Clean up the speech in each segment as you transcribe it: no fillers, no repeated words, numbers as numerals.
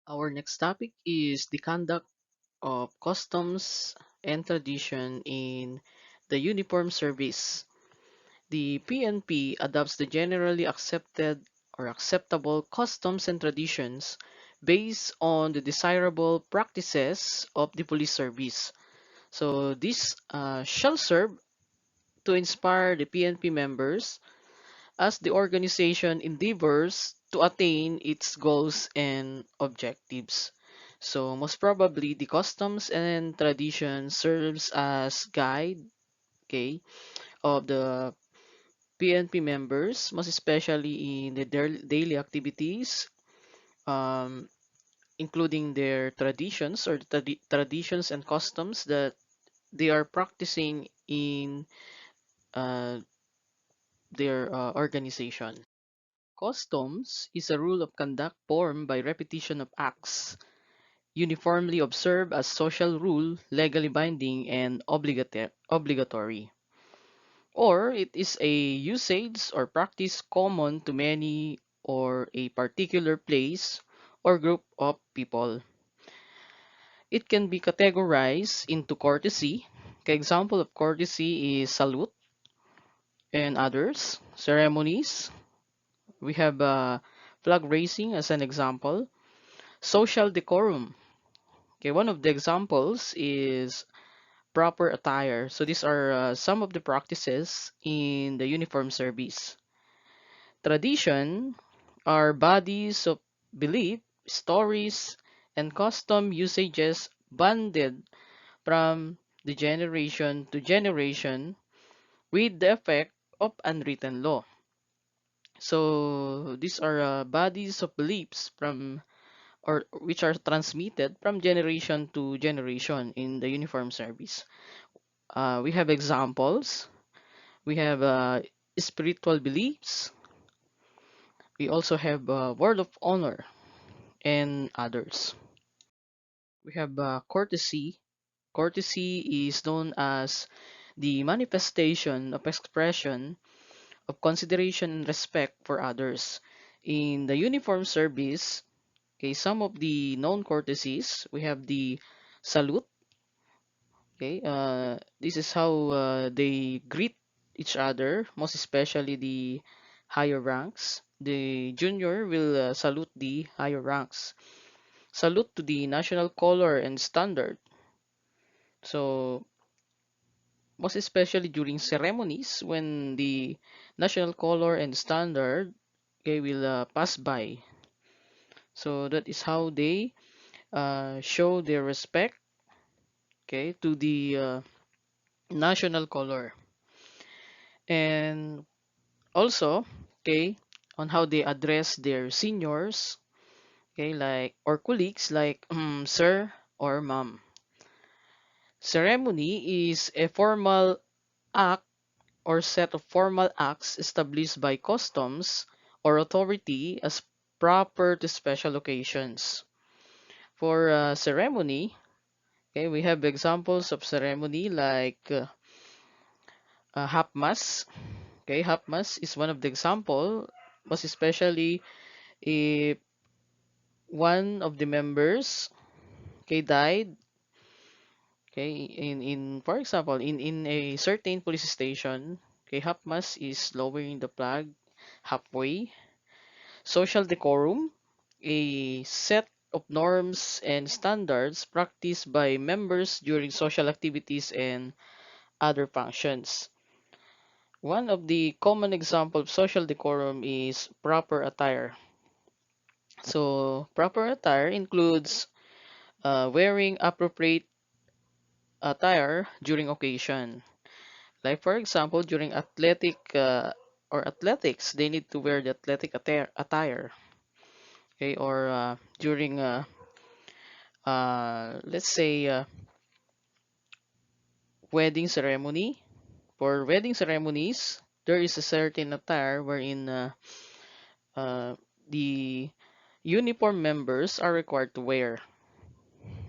Our next topic is the conduct of customs and tradition in the uniform service. The PNP adopts the generally accepted or acceptable customs and traditions based on the desirable practices of the police service. So this shall serve to inspire the PNP members as the organization endeavors to attain its goals and objectives. So most probably the customs and tradition serves as guide, okay, of the PNP members, most especially in the daily activities, um, including their traditions or the traditions and customs that they are practicing in uh, their organization. Customs is a rule of conduct formed by repetition of acts, uniformly observed as social rule, legally binding, and obligatory. Or it is a usage or practice common to many or a particular place or group of people. It can be categorized into courtesy. An example of courtesy is salute and others. Ceremonies. We have flag raising as an example. Social decorum. Okay, one of the examples is proper attire. So these are some of the practices in the uniform service. Tradition are bodies of belief, stories, and custom usages banded from the generation to generation with the effect of unwritten law. So these are bodies of beliefs from or which are transmitted from generation to generation in the uniform service. We have examples. We have spiritual beliefs. We also have word of honor and others. We have courtesy. Courtesy is known as the manifestation of expression of consideration and respect for others. In the uniform service, okay, some of the known courtesies, we have the salute. Okay, this is how they greet each other, most especially the higher ranks. The junior will salute the higher ranks. Salute to the national color and standard. So, most especially during ceremonies, when the national color and standard okay, will pass by. So that is how they show their respect okay, to the national color. And also, okay, on how they address their seniors, okay, like or colleagues like sir or ma'am. Ceremony is a formal act or set of formal acts established by customs or authority as proper to special occasions. For ceremony, okay, we have examples of ceremony like half mass. Okay, half mass is one of the example, most especially if one of the members okay died okay in for example in a certain police station okay half mast is lowering the flag halfway. Social decorum, a set of norms and standards practiced by members during social activities and other functions. One of the common example of social decorum is proper attire. So proper attire includes wearing appropriate attire during occasion. Like for example, during athletic or athletics, they need to wear the athletic attire. Okay, or during let's say wedding ceremony. For wedding ceremonies, there is a certain attire wherein uh, the uniform members are required to wear.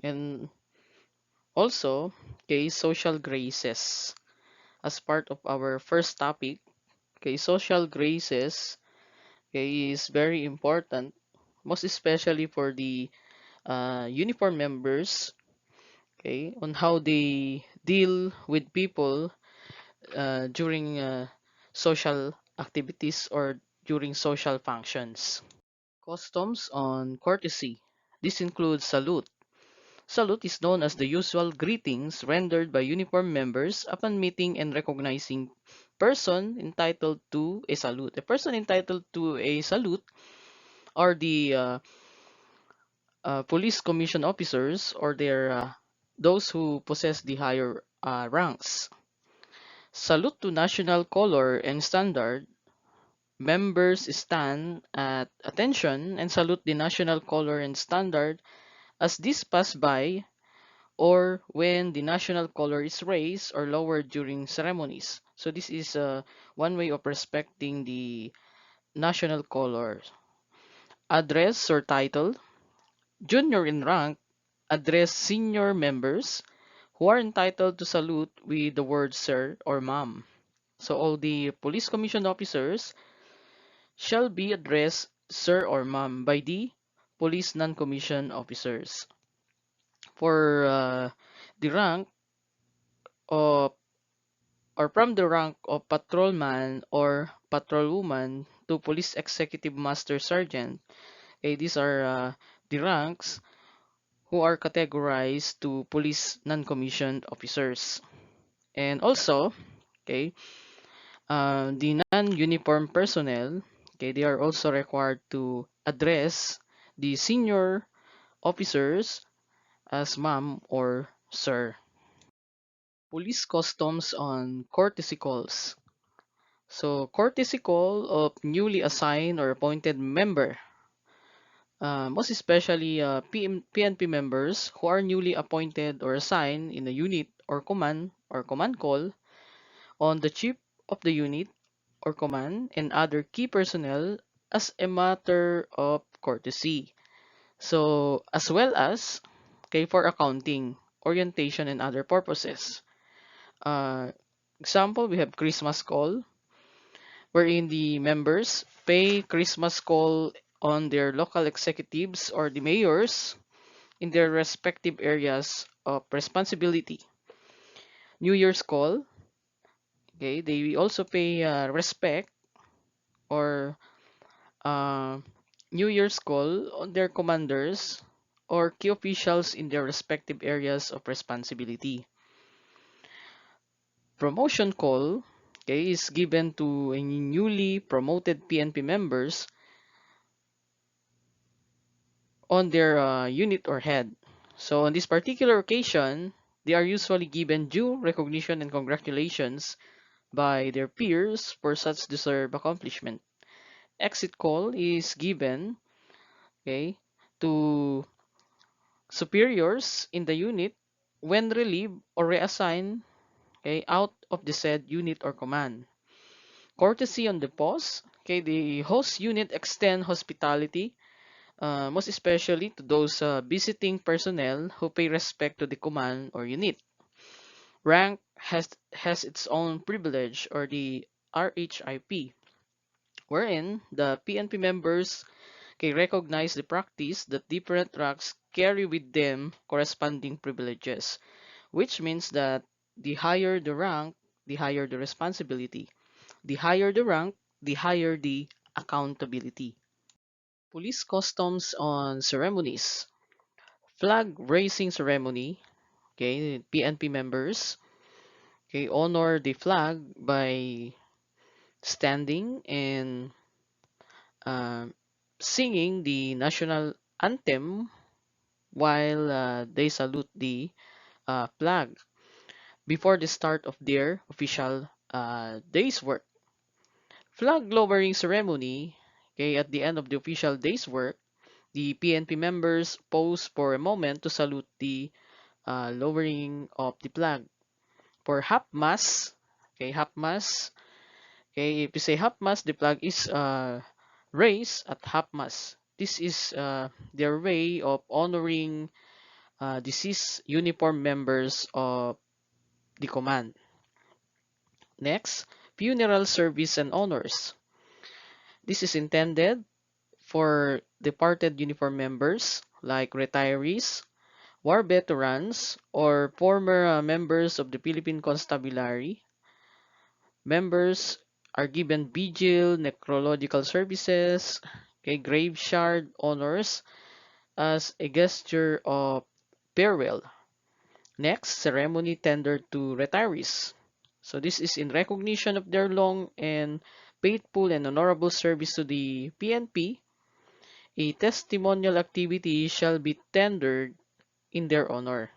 And also, okay, social graces. As part of our first topic, okay, social graces okay, is very important, most especially for the uniform members, okay, on how they deal with people during social activities or during social functions. Customs on courtesy. This includes salute. Salute is known as the usual greetings rendered by uniform members upon meeting and recognizing person entitled to a salute. A person entitled to a salute are the police commission officers or their those who possess the higher ranks. Salute to national color and standard. Members stand at attention and salute the national color and standard as this pass by or when the national color is raised or lowered during ceremonies. So this is one way of respecting the national color. Address or title. Junior in rank address senior members who are entitled to salute with the word sir or ma'am. So all the police commission officers shall be addressed sir or ma'am by the police non-commissioned officers. For the rank of or from the rank of patrolman or patrolwoman to police executive master sergeant, okay, these are the ranks who are categorized to police non-commissioned officers. And also, okay, the non-uniform personnel, okay, they are also required to address the senior officers as ma'am or sir. Police customs on courtesy calls. So, courtesy call of newly assigned or appointed member, most especially PNP members who are newly appointed or assigned in a unit or command call on the chief of the unit or command and other key personnel as a matter of courtesy. So, as well as, okay, for accounting, orientation, and other purposes. Uh, Example, we have Christmas call, wherein the members pay Christmas call on their local executives or the mayors in their respective areas of responsibility. New Year's call, okay, they also pay respect or uh, New Year's call on their commanders or key officials in their respective areas of responsibility. Promotion call, okay, is given to a newly promoted PNP members on their unit or head. So on this particular occasion, they are usually given due recognition and congratulations by their peers for such deserved accomplishment. Exit call is given, okay, to superiors in the unit when relieved or reassigned, okay, out of the said unit or command. Courtesy on the pause, okay, the host unit extend hospitality, most especially to those visiting personnel who pay respect to the command or unit. Rank has its own privilege or the RHIP, wherein the PNP members can recognize the practice that different ranks carry with them corresponding privileges, which means that the higher the rank, the higher the responsibility. The higher the rank, the higher the accountability. Police customs on ceremonies. Flag raising ceremony. Okay, PNP members, okay, honor the flag by standing and um, singing the national anthem while they salute the flag before the start of their official day's work. Flag lowering ceremony, okay, at the end of the official day's work, the PNP members pause for a moment to salute the lowering of the flag. For half mass, okay, half mass, okay, if you say half mass, the flag is raised at half mass. This is their way of honoring deceased uniform members of the command. Next, funeral service and honors. This is intended for departed uniform members like retirees, war veterans, or former members of the Philippine Constabulary. Members are given vigil, necrological services, okay, graveyard honors as a gesture of farewell. Next, ceremony tendered to retirees. So this is in recognition of their long and faithful and honorable service to the PNP. A testimonial activity shall be tendered in their honor.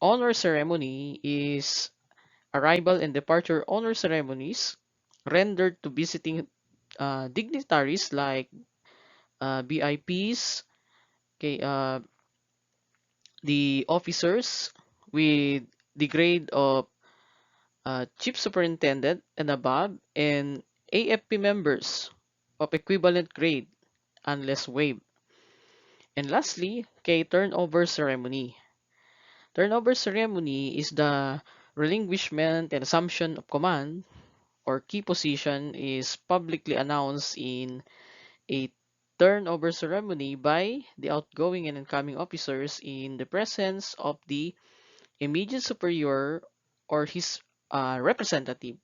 Honor ceremony is arrival and departure honor ceremonies rendered to visiting dignitaries like VIPs, okay, the officers with the grade of chief superintendent and above, and AFP members of equivalent grade unless waived. And lastly, okay, turnover ceremony. Turnover ceremony is the relinquishment and assumption of command or key position is publicly announced in a turnover ceremony by the outgoing and incoming officers in the presence of the immediate superior or his representative.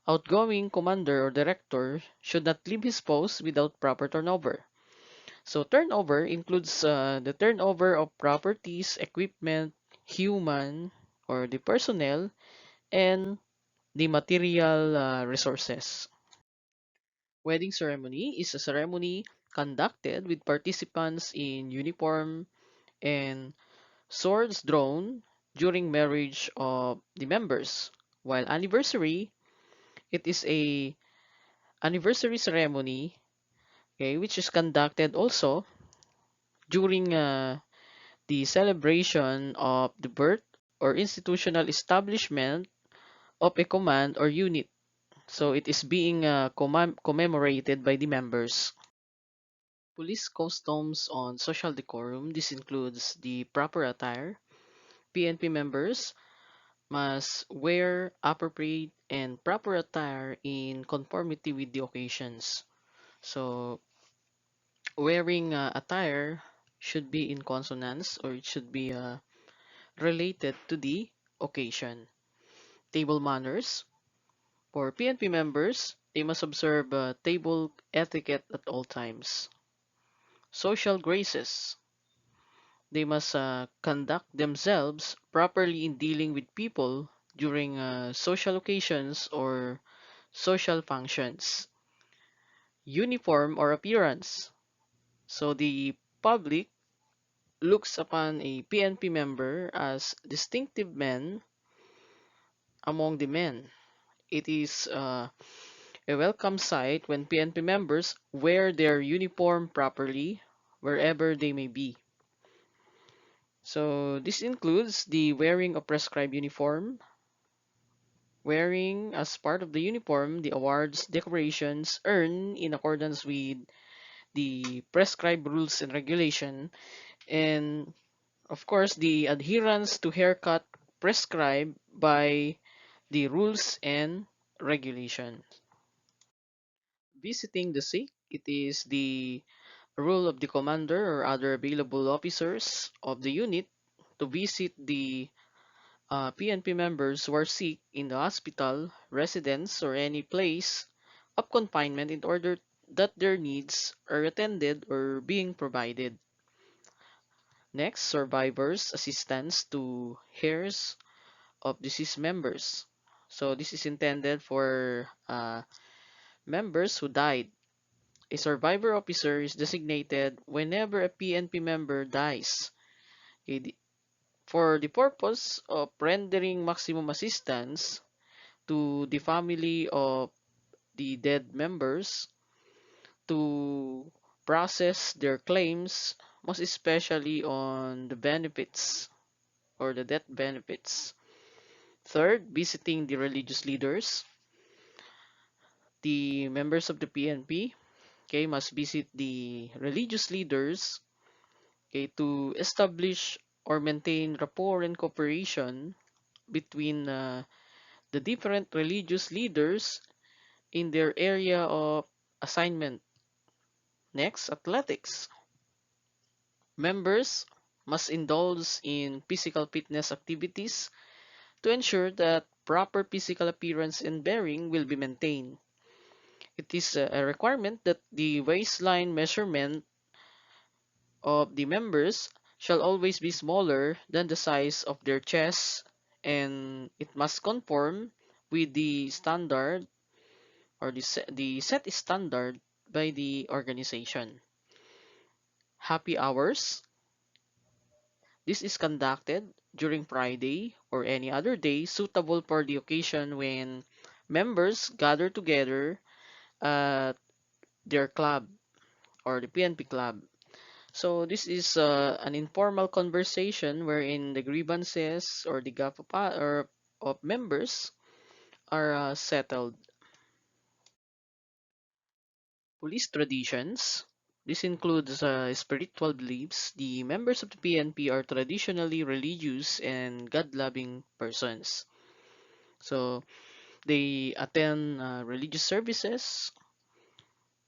Outgoing commander or director should not leave his post without proper turnover. So turnover includes the turnover of properties, equipment, human or the personnel, and the material resources. Wedding ceremony is a ceremony conducted with participants in uniform and swords drawn during marriage of the members. While anniversary, it is a anniversary ceremony, okay, which is conducted also during the celebration of the birth or institutional establishment of a command or unit. So it is being commemorated by the members. Police customs on social decorum. This includes the proper attire. PNP members must wear appropriate and proper attire in conformity with the occasions. So wearing attire should be in consonance or it should be related to the occasion. Table manners. For PNP members, they must observe table etiquette at all times. Social graces. They must conduct themselves properly in dealing with people during social occasions or social functions. Uniform or appearance. So the public looks upon a PNP member as distinctive men among the men. It is a welcome sight when PNP members wear their uniform properly wherever they may be. So this includes the wearing of prescribed uniform, wearing as part of the uniform the awards, decorations earned in accordance with the prescribed rules and regulation, and of course the adherence to haircut prescribed by the rules and regulations. Visiting the sick, it is the role of the commander or other available officers of the unit to visit the PNP members who are sick in the hospital, residence, or any place of confinement in order that their needs are attended or being provided. Next, survivors' assistance to heirs of deceased members. So this is intended for members who died. A survivor officer is designated whenever a PNP member dies. For the purpose of rendering maximum assistance to the family of the dead members to process their claims, most especially on the benefits or the death benefits. Third, visiting the religious leaders. The members of the PNP, okay, must visit the religious leaders, okay, to establish or maintain rapport and cooperation between the different religious leaders in their area of assignment. Next, athletics. Members must indulge in physical fitness activities to ensure that proper physical appearance and bearing will be maintained. It is a requirement that the waistline measurement of the members shall always be smaller than the size of their chest, and it must conform with the standard or the set standard by the organization. Happy hours. This is conducted during Friday or any other day suitable for the occasion when members gather together at their club or the PNP club. So this is an informal conversation wherein the grievances or the gap of members are settled. Police traditions. This includes spiritual beliefs. The members of the PNP are traditionally religious and God-loving persons. So they attend religious services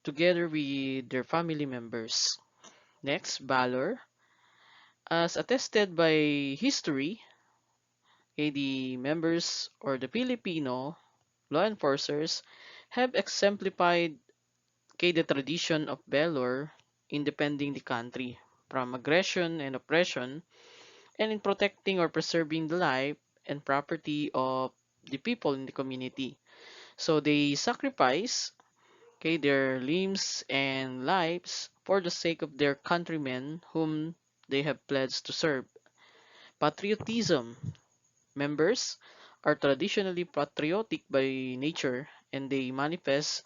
together with their family members. Next, valor. As attested by history, the members or the Filipino law enforcers have exemplified the tradition of valor in defending the country from aggression and oppression, and in protecting or preserving the life and property of the people in the community. So they sacrifice their limbs and lives for the sake of their countrymen whom they have pledged to serve. Patriotism. Members are traditionally patriotic by nature, and they manifest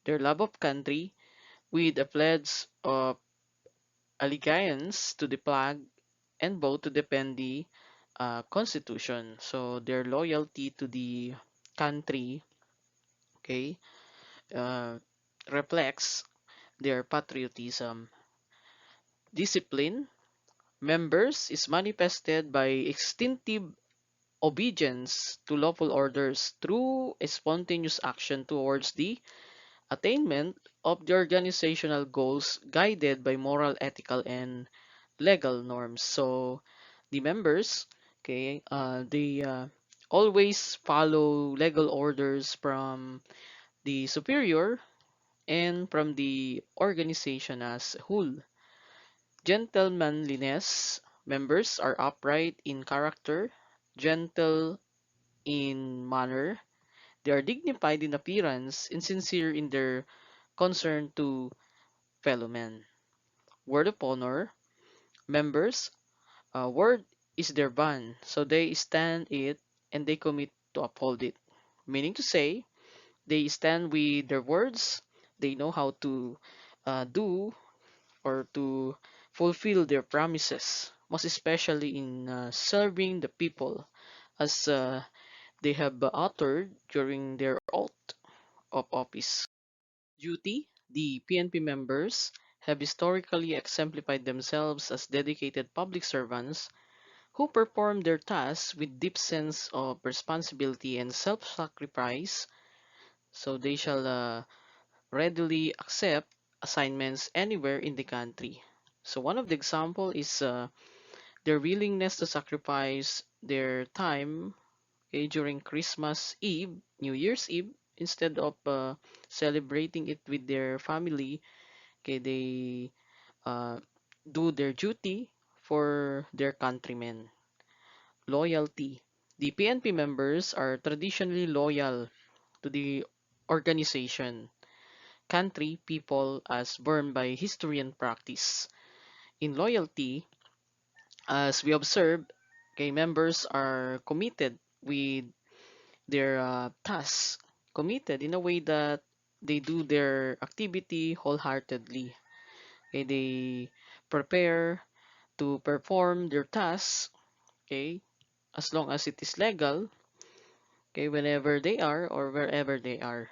their love of country with a pledge of allegiance to the flag and vote to defend the Constitution. So their loyalty to the country, okay, uh, reflects their patriotism. Discipline. Members is manifested by extensive obedience to lawful orders through a spontaneous action towards the attainment of the organizational goals guided by moral, ethical, and legal norms. So the members, they always follow legal orders from the superior and from the organization as a whole. Gentlemanliness. Members are upright in character, gentle in manner. They are dignified in appearance and sincere in their concern to fellow men. Word of honor. Members, word is their bond, so they stand it and they commit to uphold it. Meaning to say, they stand with their words, they know how to do or to fulfill their promises, most especially in serving the people as they have uttered during their oath of office. Duty. The PNP members have historically exemplified themselves as dedicated public servants who perform their tasks with deep sense of responsibility and self-sacrifice, so they shall readily accept assignments anywhere in the country. So one of the example is their willingness to sacrifice their time during Christmas Eve, New Year's Eve, instead of celebrating it with their family. They uh, do their duty for their countrymen. Loyalty. The PNP members are traditionally loyal to the organization, country, people as born by history and practice. In loyalty, as we observe, members are committed with their tasks, committed in a way that they do their activity wholeheartedly. They prepare to perform their tasks, okay, as long as it is legal, whenever they are or wherever they are.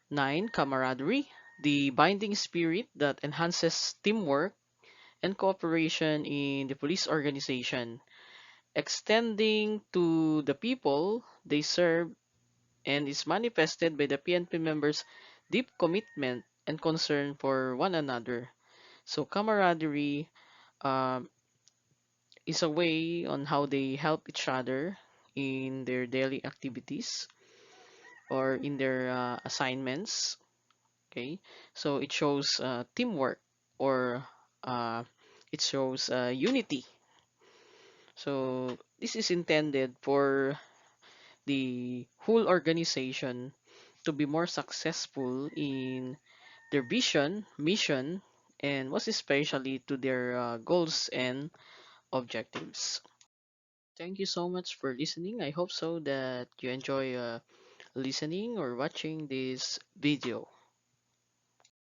9. Camaraderie, the binding spirit that enhances teamwork and cooperation in the police organization, extending to the people they serve, and is manifested by the PNP members' deep commitment and concern for one another. So camaraderie um, is a way on how they help each other in their daily activities or in their assignments. Okay, so it shows teamwork, or uh, it shows unity. So this is intended for the whole organization to be more successful in their vision, mission, and most especially to their goals and objectives. Thank you so much for listening. I hope so that you enjoy listening or watching this video.